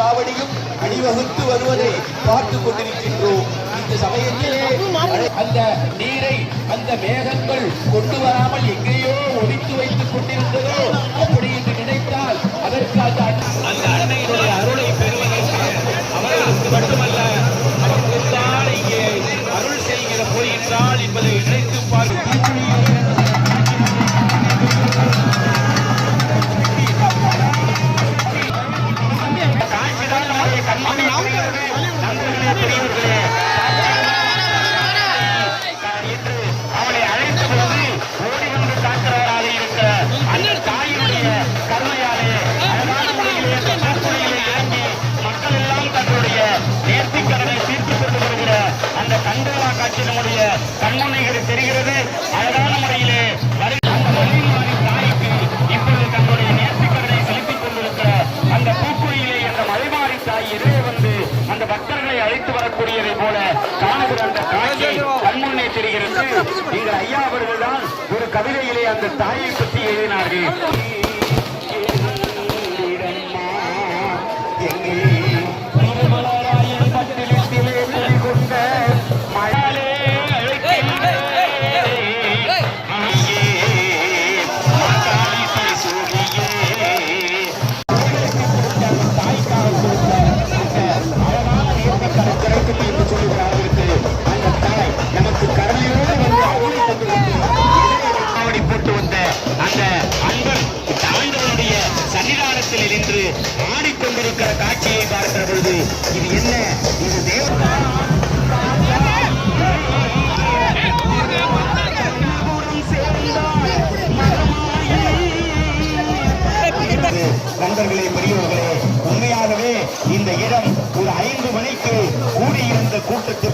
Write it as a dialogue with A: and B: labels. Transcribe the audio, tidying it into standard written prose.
A: காவடியும் அணிவகுத்து வருவதை பார்த்து கொண்டிருக்கின்றோம். இந்த சமயத்திலே அந்த நீரை அந்த மேகங்கள் கொண்டு வராமல் எங்கேயோ ஒழித்து வைத்துக் கொண்டிருந்ததோ அப்படி என்று நினைத்தால் அதற்கு அந்த அன்னையினுடைய அருளை பெறுவதற்கு அவர்களுக்கு மட்டுமல்ல அவர்களுக்கு இங்கே அருள் செய்கிற போகின்றாள் என்பதை நினைத்து பார்க்க அவளை அழைத்த போது ஓடி வந்து காக்கிறவராக இருக்கிற அந்த தாயினுடைய கருணையாலே அழகான முறையிலே இறங்கி மக்கள் எல்லாம் தங்களுடைய நேர்த்திக்கடனை தீர்த்துக் கொண்டு வருகிற அந்த கண்கோலா காட்சி நம்முடைய கண்முனைகளில் தெரிகிறது. அழகான முறையிலே அந்த மலைமாரி தாய்க்கு இப்பொழுது தங்களுடைய நேர்த்திக்கடனை செலுத்திக் கொண்டிருக்கிற அந்த பூக்குழியிலே அந்த மலைமாரி தாய் எதிரே வந்து அந்த பக்தர்களை அழைத்து வரக்கூடியதை போல காணுகிற அந்த காட்சி கண்முன்னே தெரிகிறது. எங்கள் ஐயா அவர்கள் தான் ஒரு கவிதையிலே அந்த தாயை பற்றி எழுதினார்கள். சன்னிதானத்தில் நின்று ஆடிக்கொண்டிருக்கிற காட்சியை பார்க்கிற பொழுது இது என்ன, இது நண்பர்களே, பெரியவர்களே, உண்மையாகவே இந்த இடம் ஒரு 5 மணிக்கு கூடியிருந்த கூட்டத்தில்